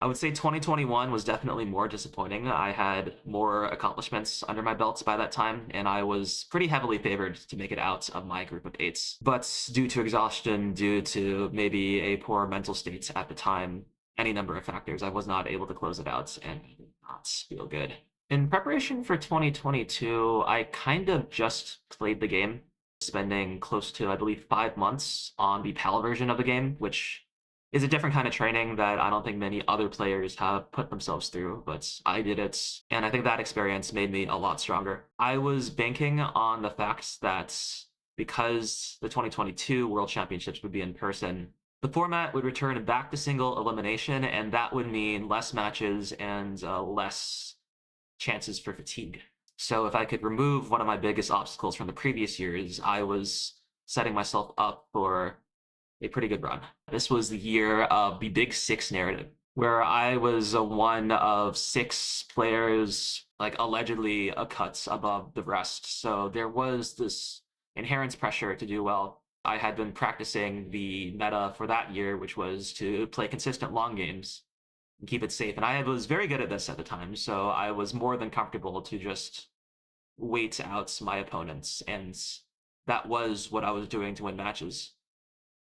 I would say 2021 was definitely more disappointing. I had more accomplishments under my belts by that time, and I was pretty heavily favored to make it out of my group of 8s. But due to exhaustion, due to maybe a poor mental state at the time, any number of factors, I was not able to close it out and did not feel good. In preparation for 2022, I kind of just played the game, spending close to, I believe, 5 months on the PAL version of the game, which is a different kind of training that I don't think many other players have put themselves through, but I did it, and I think that experience made me a lot stronger. I was banking on the fact that because the 2022 World Championships would be in person, the format would return back to single elimination, and that would mean less matches and less chances for fatigue. So if I could remove one of my biggest obstacles from the previous years, I was setting myself up for a pretty good run. This was the year of the Big Six narrative, where I was one of 6 players, like allegedly a cut above the rest. So there was this inherent pressure to do well. I had been practicing the meta for that year, which was to play consistent long games and keep it safe. And I was very good at this at the time, so I was more than comfortable to just wait out my opponents, and that was what I was doing to win matches.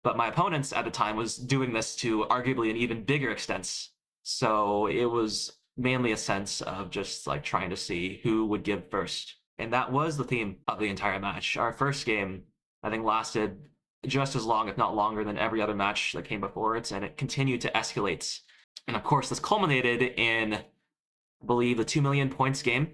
But my opponents at the time was doing this to arguably an even bigger extent, so it was mainly a sense of just like trying to see who would give first. And that was the theme of the entire match. Our first game, I think, lasted just as long, if not longer, than every other match that came before it, and it continued to escalate. And of course, this culminated in, I believe, the 2 million points game,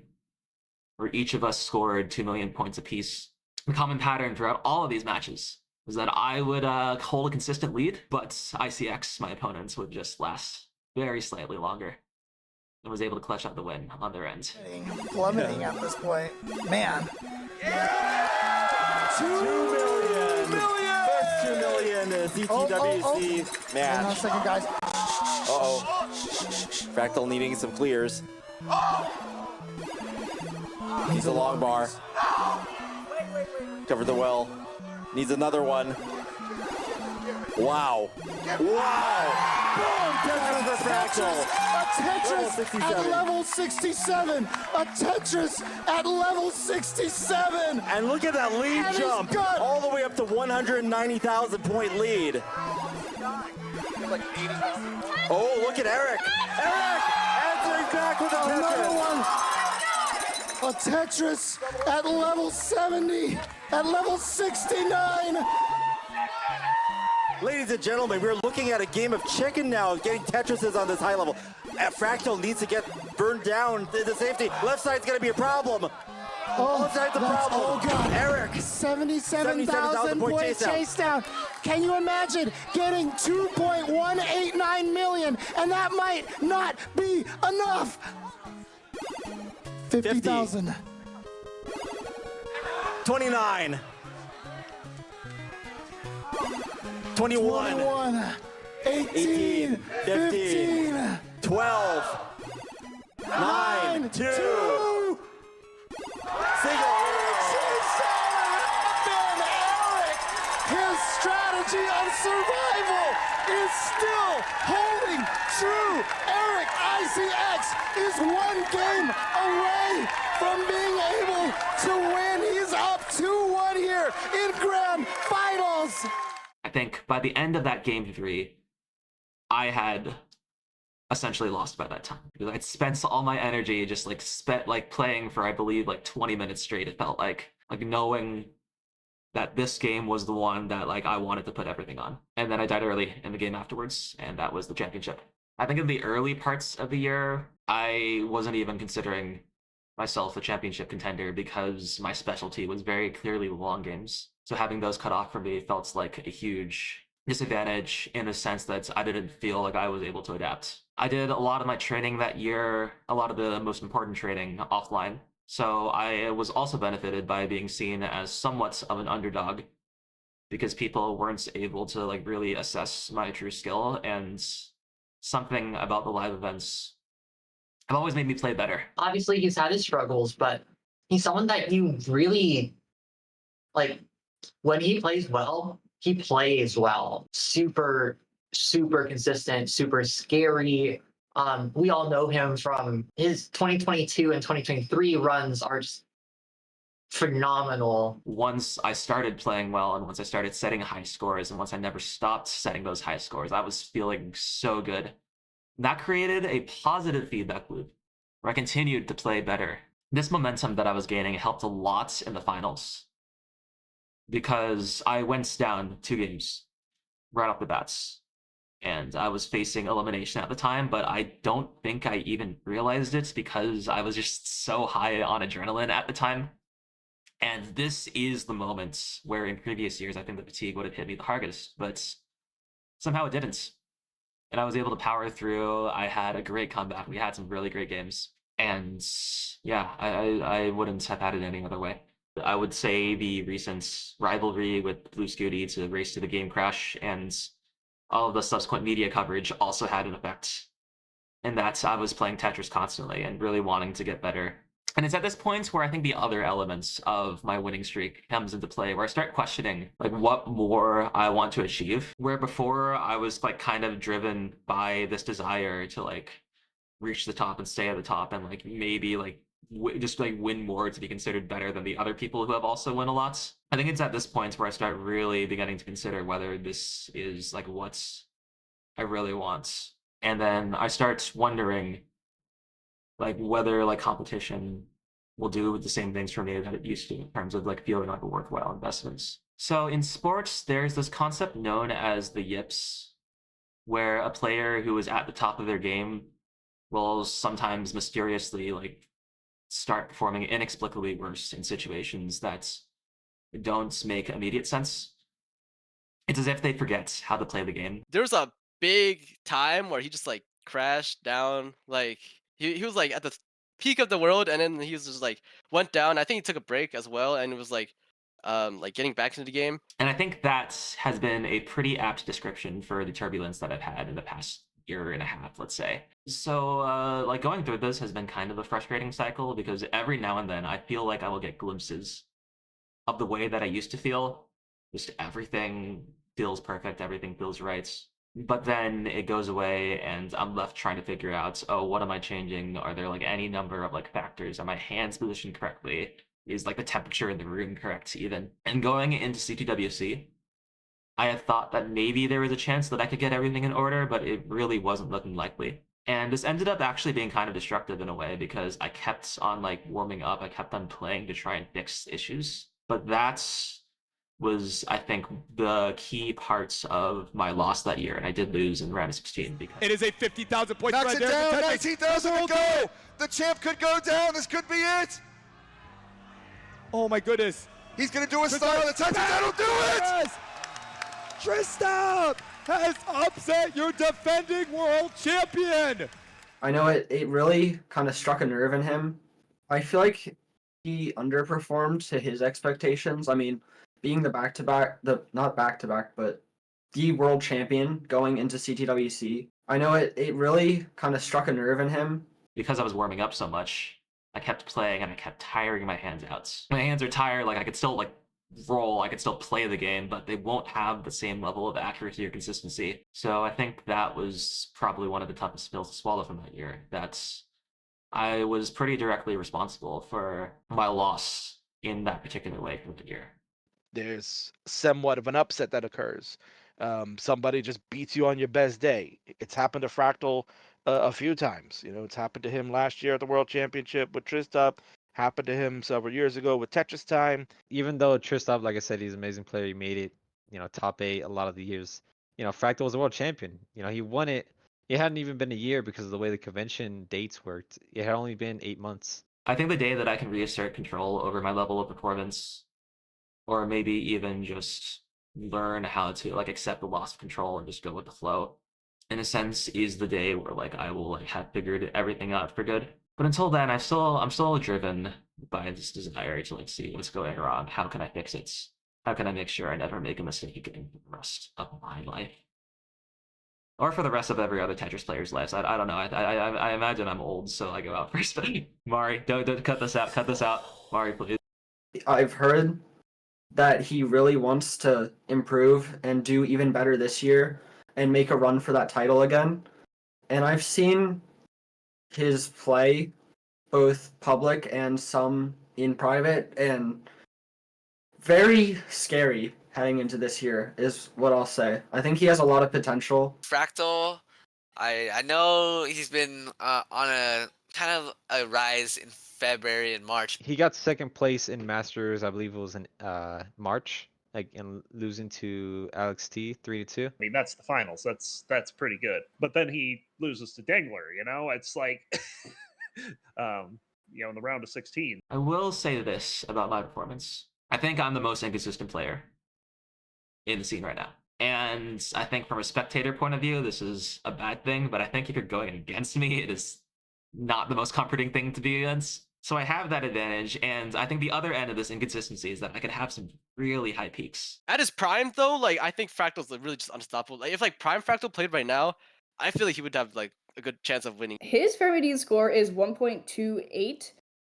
where each of us scored 2 million points apiece. The common pattern throughout all of these matches was that I would hold a consistent lead, but ICX, my opponents, would just last very slightly longer and was able to clutch out the win on their end. Plummeting at this point. Man. Yeah! 2 million! First 2 million CTWC match. Hang on a second, guys. Uh-oh. Fractal needing some clears. Needs a long bar. Covered the well. Needs another one. Wow. Wow! Boom! Tetris for Fractal. A Tetris at level 67. A Tetris at level 67. And look at that lead And jump. All the way up to 190,000 point lead. Oh, look at Eric. Eric answering back with a Another Tetris. one. A Tetris at level 70. At level 69. Ladies and gentlemen, we're looking at a game of chicken now, getting Tetrises on this high level. Fractal needs to get burned down into safety. Left side's gonna be a problem. Left side's a problem. Oh God. Eric. 77,000 point chase down. Can you imagine getting 2.189 million? And that might not be enough. 50,000. 29. 21. 18. 15. 12. 9. 2. Single. His strategy of survival is still holding true. Eric ICX is one game away from being able to win. He's up 2-1 here in grand finals. I think by the end of that game 3, I had essentially lost by that time, because I'd spent all my energy just playing for, I believe, like 20 minutes straight. It felt like knowing that this game was the one that I wanted to put everything on. And then I died early in the game afterwards, and that was the championship. I think in the early parts of the year, I wasn't even considering myself a championship contender because my specialty was very clearly long games. So having those cut off for me felt like a huge disadvantage in the sense that I didn't feel like I was able to adapt. I did a lot of my training that year, a lot of the most important training offline. So I was also benefited by being seen as somewhat of an underdog because people weren't able to really assess my true skill, and something about the live events have always made me play better. Obviously, he's had his struggles, but he's someone that you really, when he plays well, he plays well. Super, super consistent, super scary, We all know him from his 2022 and 2023 runs are just phenomenal. Once I started playing well and once I started setting high scores and once I never stopped setting those high scores, I was feeling so good. That created a positive feedback loop where I continued to play better. This momentum that I was gaining helped a lot in the finals because I went down 2 games right off the bats. And I was facing elimination at the time, but I don't think I even realized it because I was just so high on adrenaline at the time. And this is the moment where in previous years I think the fatigue would have hit me the hardest, but somehow it didn't. And I was able to power through. I had a great comeback. We had some really great games. And yeah, I wouldn't have had it any other way. I would say the recent rivalry with Blue Scooty to Race to the Game Crash and all of the subsequent media coverage also had an effect in that I was playing Tetris constantly and really wanting to get better. And it's at this point where I think the other elements of my winning streak comes into play, where I start questioning like what more I want to achieve. Where before I was like kind of driven by this desire to like reach the top and stay at the top and like maybe like just like win more to be considered better than the other people who have also won a lot. I think it's at this point where I start really beginning to consider whether this is like what I really want. And then I start wondering like whether like competition will do the same things for me that it used to in terms of like feeling like a worthwhile investment. So in sports, there's this concept known as the yips, where a player who is at the top of their game will sometimes mysteriously like start performing inexplicably worse in situations that don't make immediate sense. It's as if they forget how to play the game. There was a big time where he just like crashed down. Like he was like at the peak of the world, and then he was just like went down. I think he took a break as well, and it was like getting back into the game. And I think that has been a pretty apt description for the turbulence that I've had in the past year and a half, let's say. So, like going through this has been kind of a frustrating cycle because every now and then I feel like I will get glimpses of the way that I used to feel. Just everything feels perfect, everything feels right. But then it goes away and I'm left trying to figure out, oh, what am I changing? Are there like any number of like factors? Are my hands positioned correctly? Is like the temperature in the room correct even? And going into CTWC, I had thought that maybe there was a chance that I could get everything in order, but it really wasn't looking likely. And this ended up actually being kind of destructive in a way because I kept on like warming up, I kept on playing to try and fix issues. But that was, I think, the key parts of my loss that year, and I did lose in round of 16 because It is a 50,000 point Knocks spread it there. down, for Tetris. 19,000 to go. The champ could go down. This could be it. Oh my goodness. He's going to do a style. The touch, that'll do it. Yes! Trista has upset your defending world champion. I know it really kind of struck a nerve in him. I feel like he underperformed to his expectations. I mean, being not back-to-back, but the world champion going into CTWC. I know it really kind of struck a nerve in him. because I was warming up so much, I kept playing and I kept tiring my hands out. My hands are tired, like I could still like roll, I could still play the game, but they won't have the same level of accuracy or consistency. So I think that was probably one of the toughest pills to swallow from that year. That's I was pretty directly responsible for my loss in that particular way for the year. There's somewhat of an upset that occurs. Somebody just beats you on your best day. It's happened to Fractal a few times. You know, it's happened to him last year at the World Championship with Tristop. Happened to him several years ago with Tetris Time. Even though Tristop, like I said, he's an amazing player. He made it, top 8 a lot of the years. Fractal was a world champion. He won it. It hadn't even been a year because of the way the convention dates worked. It had only been 8 months. I think the day that I can reassert control over my level of performance, or maybe even just learn how to like accept the loss of control and just go with the flow, in a sense, is the day where like I will like have figured everything out for good. But until then, I'm still driven by this desire to like see what's going wrong. How can I fix it? How can I make sure I never make a mistake in the rest of my life? Or for the rest of every other Tetris player's lives. I don't know. I imagine I'm old, so I go out first. Mari, don't cut this out. Cut this out. Mari, please. I've heard that he really wants to improve and do even better this year and make a run for that title again. and I've seen his play, both public and some in private, and very scary heading into this year is what I'll say. I think he has a lot of potential. Fractal, I know he's been on a kind of a rise in February and March. He got second place in Masters, I believe it was in March, like and losing to Alex T 3-2. I mean, that's the finals. That's pretty good. But then he loses to Dangler. It's like, in the round of 16. I will say this about my performance. I think I'm the most inconsistent player in the scene right now. And I think from a spectator point of view, this is a bad thing, but I think if you're going against me, it is not the most comforting thing to be against. So I have that advantage, and I think the other end of this inconsistency is that I could have some really high peaks. At his prime, though, like I think Fractal's like really just unstoppable. Like if like prime Fractal played right now, I feel like he would have like a good chance of winning. His Fermi score is 1.28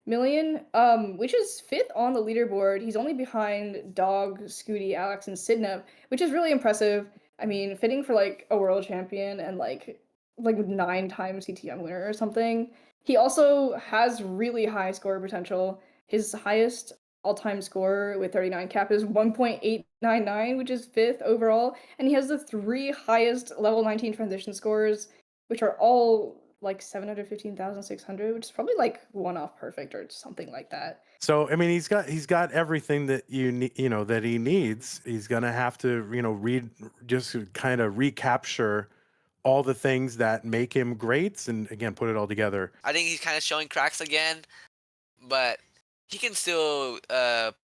million, which is 5th on the leaderboard. He's only behind Dog, Scooty, Alex, and Sidnep, which is really impressive. I mean, fitting for like a world champion and like 9-time CTM winner or something. He also has really high score potential. His highest all-time score with 39 cap is 1.899, which is 5th overall, and he has the 3 highest level 19 transition scores, which are all like 715,600, which is probably like one-off perfect or something like that. So I mean, he's got everything that that he needs. He's gonna have to just kind of recapture all the things that make him great, and again put it all together. I think he's kind of showing cracks again, but he can still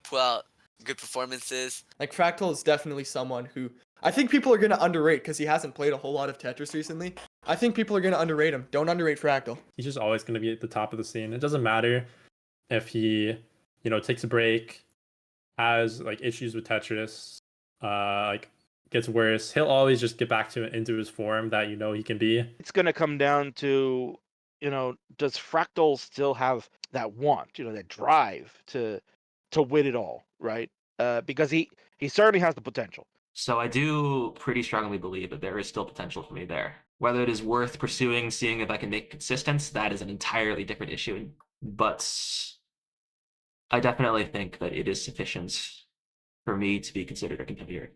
pull out good performances. Like Fractal is definitely someone who I think people are gonna underrate because he hasn't played a whole lot of Tetris recently. I think people are gonna underrate him. Don't underrate Fractal. He's just always gonna be at the top of the scene. It doesn't matter if he, takes a break, has like issues with Tetris, gets worse. He'll always just get back into his form that he can be. It's gonna come down to, does Fractal still have that want, that drive to win it all, right? Because he certainly has the potential. So I do pretty strongly believe that there is still potential for me there. Whether it is worth pursuing, seeing if I can make it consistent, that is an entirely different issue. But I definitely think that it is sufficient for me to be considered a competitor.